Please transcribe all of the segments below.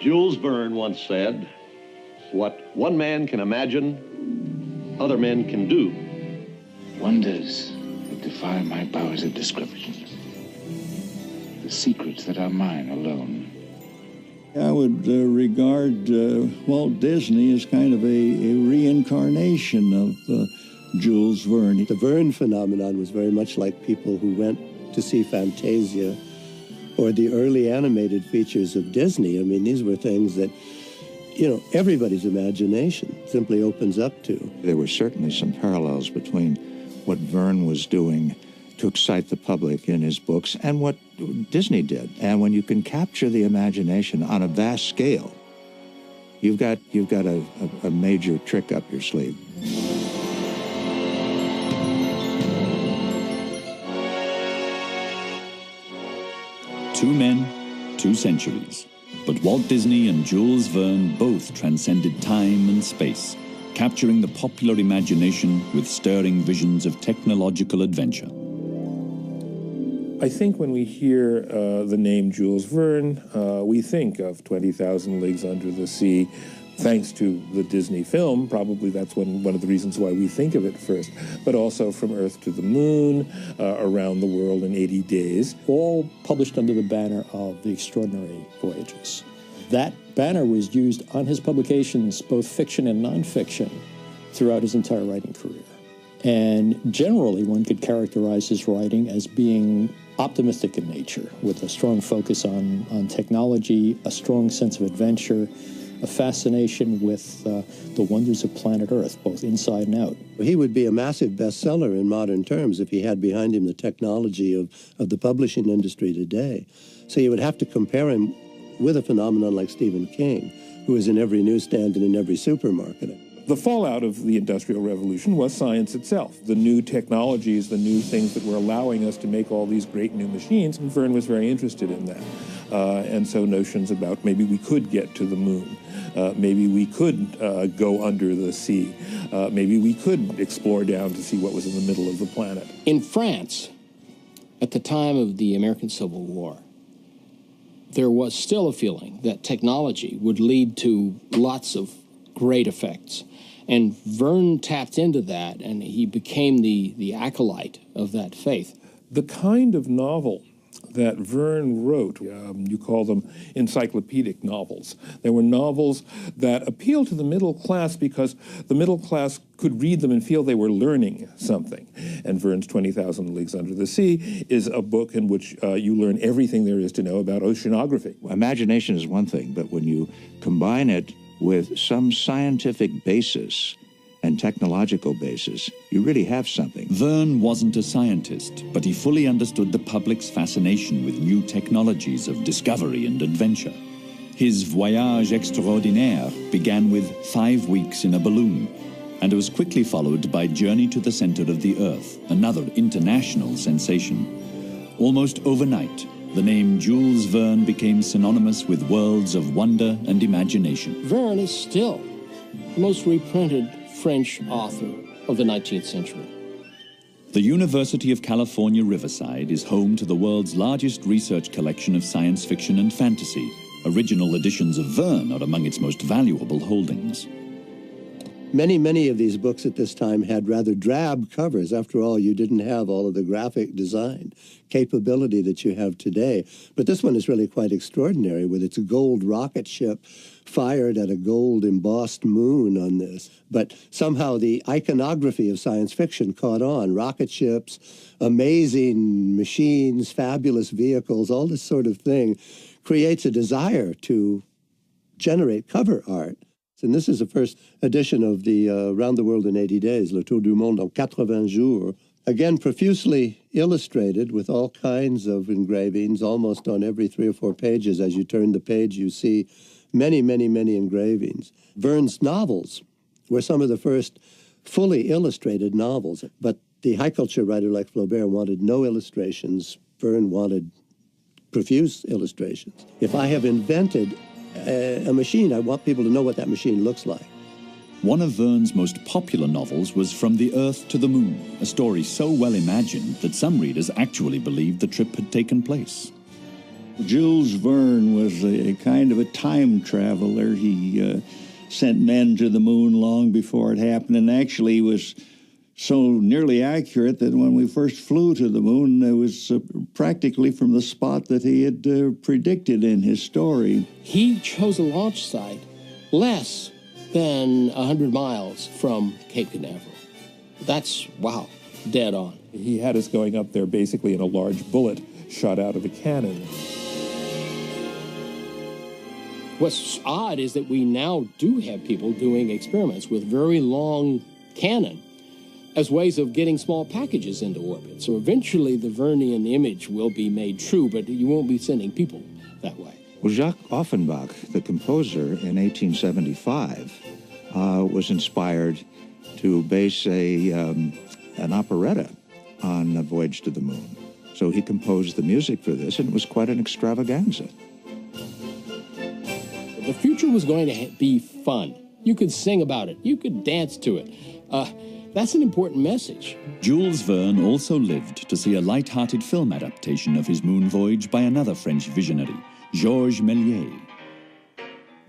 Jules Verne once said, "What one man can imagine, other men can do." Wonders that defy my powers of description. The secrets that are mine alone. I would regard Walt Disney as kind of a reincarnation of Jules Verne. The Verne phenomenon was very much like people who went to see Fantasia or the early animated features of Disney. I mean, these were things that, everybody's imagination simply opens up to. There were certainly some parallels between what Verne was doing to excite the public in his books and what Disney did. And when you can capture the imagination on a vast scale, you've got a major trick up your sleeve. Two men, two centuries. But Walt Disney and Jules Verne both transcended time and space, capturing the popular imagination with stirring visions of technological adventure. I think when we hear the name Jules Verne, we think of 20,000 Leagues Under the Sea. Thanks to the Disney film, probably that's one of the reasons why we think of it first, but also From Earth to the Moon, Around the World in 80 Days. All published under the banner of The Extraordinary Voyages. That banner was used on his publications, both fiction and nonfiction, throughout his entire writing career. And generally, one could characterize his writing as being optimistic in nature, with a strong focus on technology, a strong sense of adventure, a fascination with the wonders of planet Earth, both inside and out. He would be a massive bestseller in modern terms if he had behind him the technology of the publishing industry today. So you would have to compare him with a phenomenon like Stephen King, who is in every newsstand and in every supermarket. The fallout of the Industrial Revolution was science itself. The new technologies, the new things that were allowing us to make all these great new machines, and Verne was very interested in that. And so notions about maybe we could get to the moon, maybe we could go under the sea, maybe we could explore down to see what was in the middle of the planet. In France, at the time of the American Civil War, there was still a feeling that technology would lead to lots of great effects. And Verne tapped into that, and he became the acolyte of that faith. The kind of novel that Verne wrote, you call them encyclopedic novels. They were novels that appealed to the middle class because the middle class could read them and feel they were learning something. And Verne's 20,000 Leagues Under the Sea is a book in which you learn everything there is to know about oceanography. Imagination is one thing, but when you combine it with some scientific basis and technological basis, you really have something. Verne wasn't a scientist, but he fully understood the public's fascination with new technologies of discovery and adventure. His voyage extraordinaire began with 5 weeks in a balloon, and was quickly followed by Journey to the Center of the Earth, another international sensation. Almost overnight, the name Jules Verne became synonymous with worlds of wonder and imagination. Verne is still the most reprinted French author of the 19th century. The University of California, Riverside is home to the world's largest research collection of science fiction and fantasy. Original editions of Verne are among its most valuable holdings. Many of these books at this time had rather drab covers. After all, you didn't have all of the graphic design capability that you have today. But this one is really quite extraordinary, with its gold rocket ship fired at a gold embossed moon on this. But somehow the iconography of science fiction caught on. Rocket ships, amazing machines, fabulous vehicles, all this sort of thing creates a desire to generate cover art. And this is the first edition of the Round the World in 80 Days, Le Tour du Monde en 80 jours. Again, profusely illustrated with all kinds of engravings, almost on every 3 or 4 pages. As you turn the page, you see many engravings. Verne's novels were some of the first fully illustrated novels, but the high culture writer like Flaubert wanted no illustrations. Verne wanted profuse illustrations. If I have invented a machine, I want people to know what that machine looks like. One of Verne's most popular novels was From the Earth to the Moon, a story so well imagined that some readers actually believed the trip had taken place. Jules Verne was a kind of a time traveler. He sent men to the moon long before it happened, and actually was so nearly accurate that when we first flew to the moon, it was practically from the spot that he had predicted in his story. He chose a launch site less than 100 miles from Cape Canaveral. That's, wow, dead on. He had us going up there basically in a large bullet shot out of a cannon. What's odd is that we now do have people doing experiments with very long cannon as ways of getting small packages into orbit. So eventually the Vernian image will be made true, but you won't be sending people that way. Well, Jacques Offenbach, the composer in 1875, was inspired to base an operetta on a voyage to the moon. So he composed the music for this, and it was quite an extravaganza. The future was going to be fun. You could sing about it. You could dance to it. That's an important message. Jules Verne also lived to see a light-hearted film adaptation of his moon voyage by another French visionary, Georges Méliès.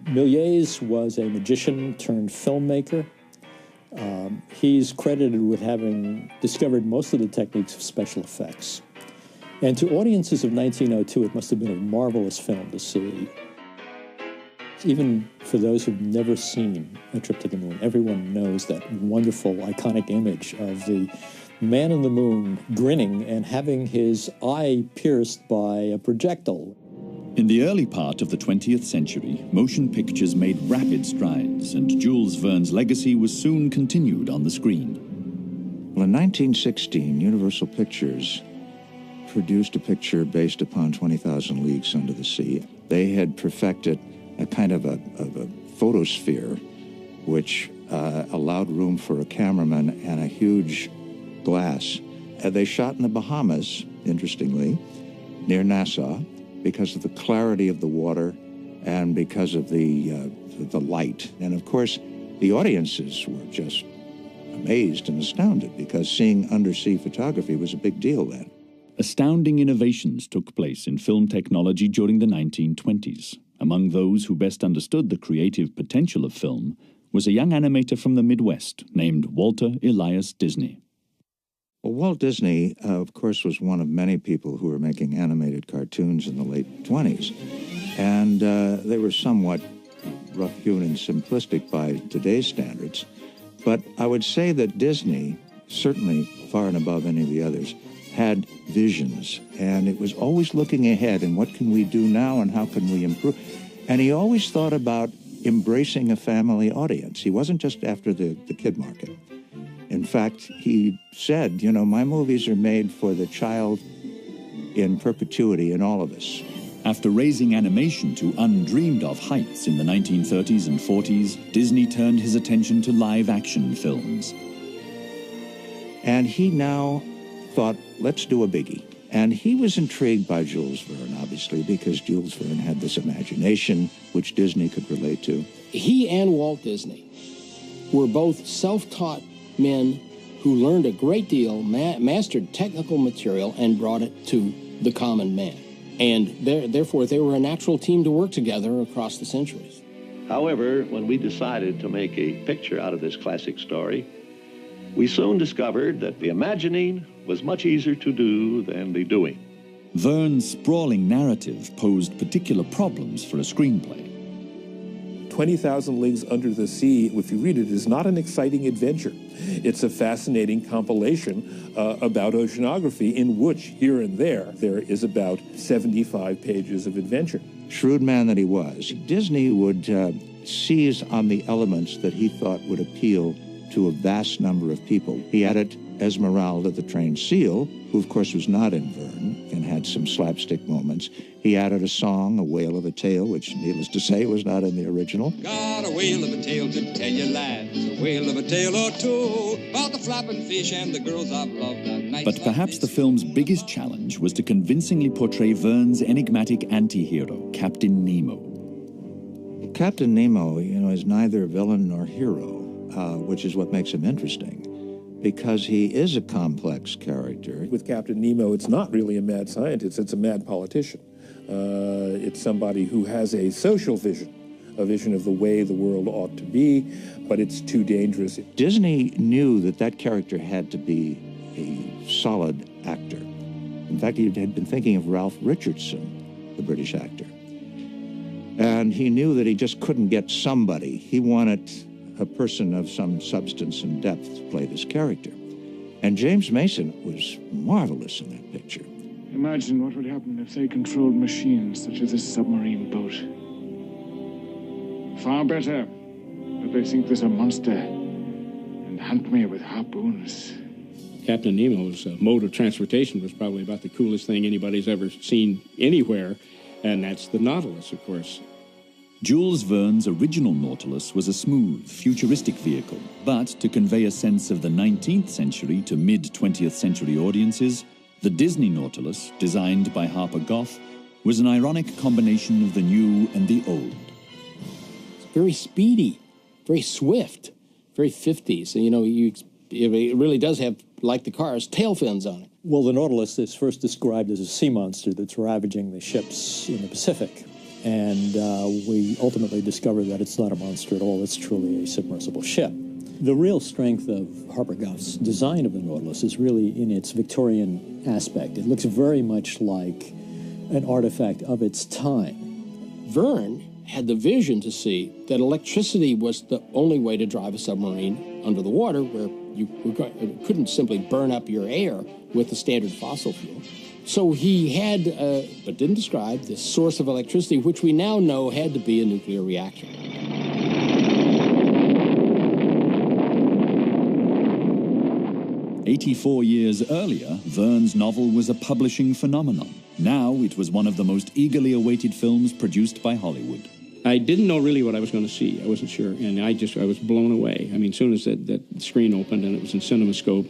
Méliès was a magician turned filmmaker. He's credited with having discovered most of the techniques of special effects. And to audiences of 1902, it must have been a marvelous film to see. Even for those who've never seen A Trip to the Moon, everyone knows that wonderful, iconic image of the man in the moon grinning and having his eye pierced by a projectile. In the early part of the 20th century, motion pictures made rapid strides, and Jules Verne's legacy was soon continued on the screen. Well, in 1916, Universal Pictures produced a picture based upon 20,000 Leagues Under the Sea. They had perfected a kind of a photosphere, which allowed room for a cameraman and a huge glass. They shot in the Bahamas, interestingly, near Nassau, because of the clarity of the water and because of the light. And of course, the audiences were just amazed and astounded because seeing undersea photography was a big deal then. Astounding innovations took place in film technology during the 1920s. Among those who best understood the creative potential of film was a young animator from the Midwest named Walter Elias Disney. Well, Walt Disney, of course, was one of many people who were making animated cartoons in the late 20s. And they were somewhat rough-hewn and simplistic by today's standards. But I would say that Disney, certainly far and above any of the others, had visions, and it was always looking ahead and what can we do now and how can we improve. And he always thought about embracing a family audience. He wasn't just after the kid market. In fact, he said, you know, my movies are made for the child in perpetuity in all of us. After raising animation to undreamed-of heights in the 1930s and 40s, Disney turned his attention to live-action films. And he now thought, let's do a biggie. And he was intrigued by Jules Verne, obviously, because Jules Verne had this imagination which Disney could relate to. He and Walt Disney were both self-taught men who learned a great deal, mastered technical material, and brought it to the common man. And therefore, they were a natural team to work together across the centuries. However, when we decided to make a picture out of this classic story, we soon discovered that the imagining was much easier to do than the doing. Verne's sprawling narrative posed particular problems for a screenplay. 20,000 Leagues Under the Sea, if you read it, is not an exciting adventure. It's a fascinating compilation about oceanography in which, here and there is about 75 pages of adventure. Shrewd man that he was, Disney would seize on the elements that he thought would appeal to a vast number of people. He added Esmeralda, the trained seal, who of course was not in Verne and had some slapstick moments. He added a song, A Whale of a Tale, which, needless to say, was not in the original. Got a whale of a tale to tell you, lads, a whale of a tale or two, about the flapping fish and the girls I've loved on nights. But perhaps the film's biggest challenge was to convincingly portray Verne's enigmatic anti-hero, Captain Nemo. Captain Nemo, you know, is neither villain nor hero, which is what makes him interesting. because he is a complex character. With Captain Nemo, it's not really a mad scientist, it's a mad politician. It's somebody who has a social vision, a vision of the way the world ought to be, but it's too dangerous. Disney knew that that character had to be a solid actor. In fact, he had been thinking of Ralph Richardson, the British actor. And he knew that he just couldn't get somebody. He wanted a person of some substance and depth to play this character. And James Mason was marvelous in that picture. Imagine what would happen if they controlled machines such as this submarine boat. Far better that they think there's a monster and hunt me with harpoons. Captain Nemo's mode of transportation was probably about the coolest thing anybody's ever seen anywhere, and that's the Nautilus, of course. Jules Verne's original Nautilus was a smooth, futuristic vehicle, but to convey a sense of the 19th century to mid-20th century audiences, the Disney Nautilus, designed by Harper Goff, was an ironic combination of the new and the old. It's very speedy, very swift, very 50s. And, you know, it really does have, like the cars, tail fins on it. Well, the Nautilus is first described as a sea monster that's ravaging the ships in the Pacific. And we ultimately discovered that it's not a monster at all. It's truly a submersible ship. The real strength of Harper Goff's design of the Nautilus is really in its Victorian aspect. It looks very much like an artifact of its time. Verne had the vision to see that electricity was the only way to drive a submarine under the water, where you couldn't simply burn up your air with the standard fossil fuel. So he had, but didn't describe, this source of electricity, which we now know had to be a nuclear reactor. "84 years earlier, Verne's novel was a publishing phenomenon. Now it was one of the most eagerly awaited films produced by Hollywood. I didn't know really what I was going to see. I wasn't sure, and I was blown away. I mean, as soon as that screen opened and it was in CinemaScope,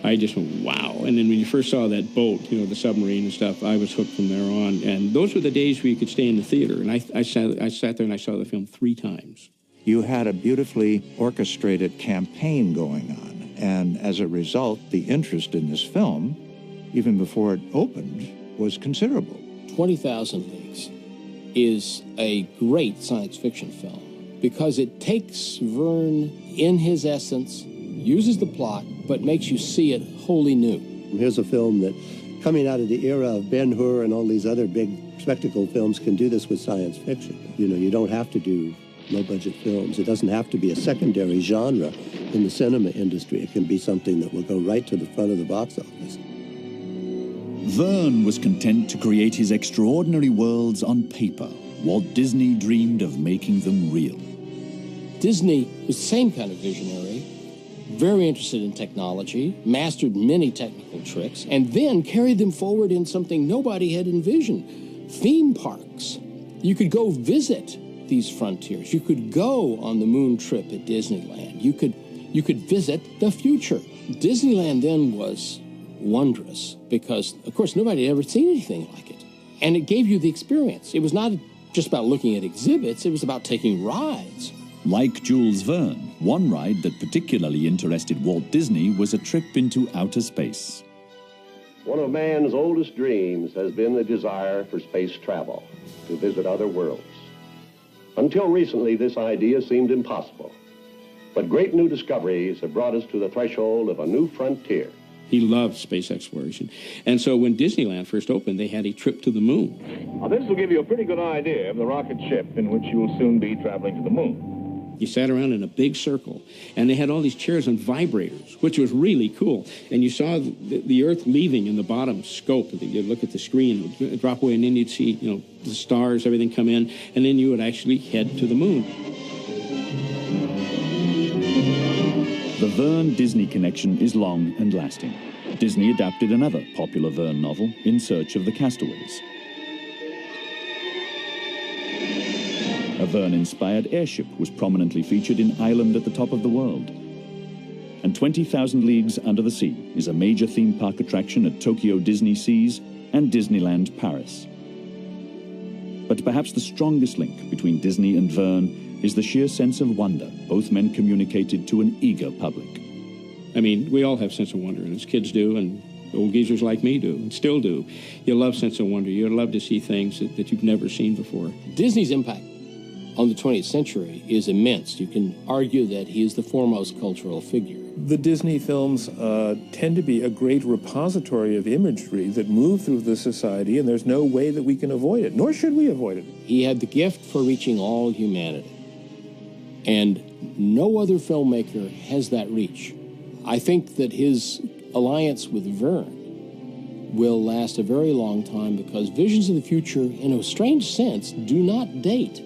I just went, wow. And then when you first saw that boat, you know, the submarine and stuff, I was hooked from there on. And those were the days where you could stay in the theater. And I sat there and I saw the film 3 times. You had a beautifully orchestrated campaign going on. And as a result, the interest in this film, even before it opened, was considerable. 20,000 Leagues is a great science fiction film because it takes Verne in his essence, uses the plot, but makes you see it wholly new. Here's a film that, coming out of the era of Ben-Hur and all these other big spectacle films, can do this with science fiction. You know, you don't have to do low-budget films. It doesn't have to be a secondary genre in the cinema industry. It can be something that will go right to the front of the box office. Verne was content to create his extraordinary worlds on paper. Walt Disney dreamed of making them real. Disney was the same kind of visionary, very interested in technology, mastered many technical tricks, and then carried them forward in something nobody had envisioned. Theme parks. You could go visit these frontiers. You could go on the moon trip at Disneyland. You could visit the future. Disneyland then was wondrous because, of course, nobody had ever seen anything like it. And it gave you the experience. It was not just about looking at exhibits. It was about taking rides. Like Jules Verne, one ride that particularly interested Walt Disney was a trip into outer space. One of man's oldest dreams has been the desire for space travel, to visit other worlds. Until recently, this idea seemed impossible. But great new discoveries have brought us to the threshold of a new frontier. He loved space exploration. And so when Disneyland first opened, they had a trip to the moon. Now, this will give you a pretty good idea of the rocket ship in which you will soon be traveling to the moon. You sat around in a big circle, and they had all these chairs and vibrators, which was really cool. And you saw the Earth leaving in the bottom scope. You'd look at the screen, it would drop away, and then you'd see, you know, the stars, everything come in, and then you would actually head to the moon. The Verne-Disney connection is long and lasting. Disney adapted another popular Verne novel, In Search of the Castaways. A Verne-inspired airship was prominently featured in Island at the Top of the World. And 20,000 Leagues Under the Sea is a major theme park attraction at Tokyo Disney Seas and Disneyland Paris. But perhaps the strongest link between Disney and Verne is the sheer sense of wonder both men communicated to an eager public. I mean, we all have sense of wonder, and as kids do, and old geezers like me do, and still do. You love sense of wonder. You love to see things that you've never seen before. Disney's impact on the 20th century is immense. You can argue that he is the foremost cultural figure. The Disney films tend to be a great repository of imagery that move through the society, and there's no way that we can avoid it, nor should we avoid it. He had the gift for reaching all humanity, and no other filmmaker has that reach. I think that his alliance with Verne will last a very long time because visions of the future, in a strange sense, do not date.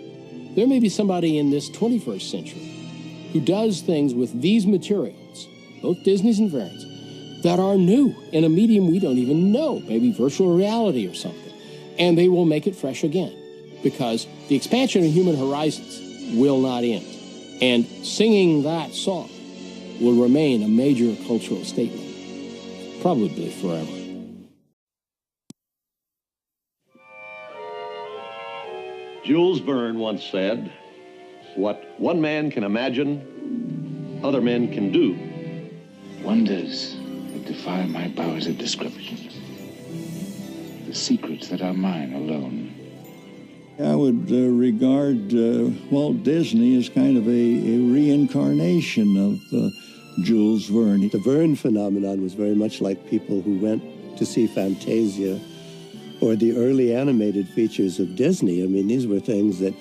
There may be somebody in this 21st century who does things with these materials, both Disney's and Verne's, that are new in a medium we don't even know, maybe virtual reality or something. And they will make it fresh again because the expansion of human horizons will not end. And singing that song will remain a major cultural statement, probably forever. Jules Verne once said, "What one man can imagine, other men can do." Wonders that defy my powers of description. The secrets that are mine alone. I would regard Walt Disney as kind of a reincarnation of Jules Verne. The Verne phenomenon was very much like people who went to see Fantasia or the early animated features of Disney. I mean, these were things that,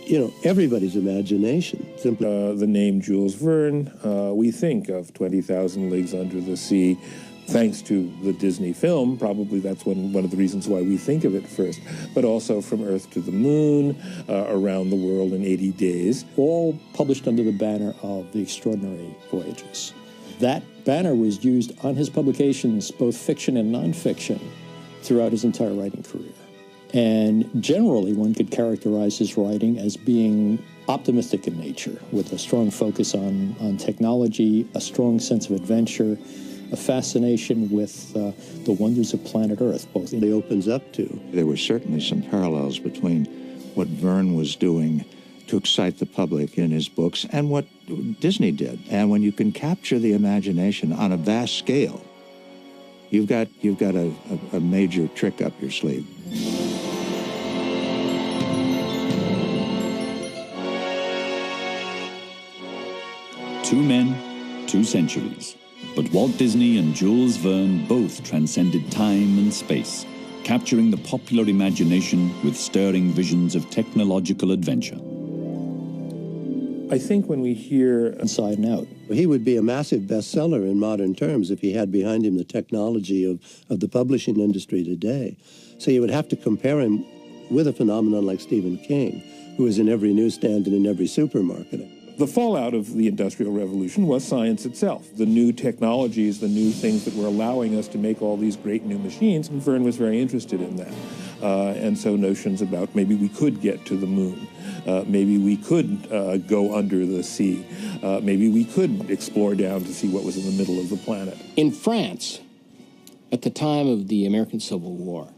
you know, everybody's imagination. Simply. The name Jules Verne, we think of 20,000 Leagues Under the Sea, thanks to the Disney film. Probably that's one of the reasons why we think of it first, but also From Earth to the Moon, Around the World in 80 Days. All published under the banner of the Extraordinary Voyages. That banner was used on his publications, both fiction and nonfiction, throughout his entire writing career. And generally, one could characterize his writing as being optimistic in nature, with a strong focus on technology, a strong sense of adventure, a fascination with the wonders of planet Earth, both it opens up to. There were certainly some parallels between what Verne was doing to excite the public in his books and what Disney did. And when you can capture the imagination on a vast scale, you've got a major trick up your sleeve. Two men, two centuries. But Walt Disney and Jules Verne both transcended time and space, capturing the popular imagination with stirring visions of technological adventure. I think when we hear Inside and Out, he would be a massive bestseller in modern terms if he had behind him the technology of the publishing industry today. So you would have to compare him with a phenomenon like Stephen King, who is in every newsstand and in every supermarket. The fallout of the Industrial Revolution was science itself. The new technologies, the new things that were allowing us to make all these great new machines, and Verne was very interested in that. And so notions about maybe we could get to the moon, maybe we could go under the sea, maybe we could explore down to see what was in the middle of the planet. In France, at the time of the American Civil War,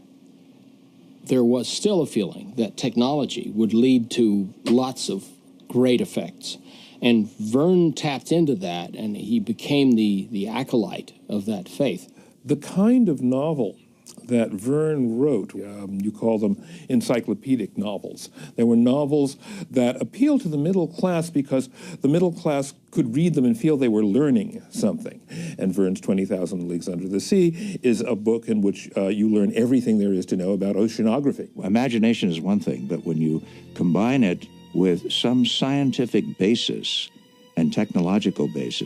there was still a feeling that technology would lead to lots of great effects. And Verne tapped into that, and he became the acolyte of that faith. The kind of novel that Verne wrote, you call them encyclopedic novels. They were novels that appealed to the middle class because the middle class could read them and feel they were learning something. And Verne's 20,000 Leagues Under the Sea is a book in which you learn everything there is to know about oceanography. Imagination is one thing, but when you combine it with some scientific basis and technological basis,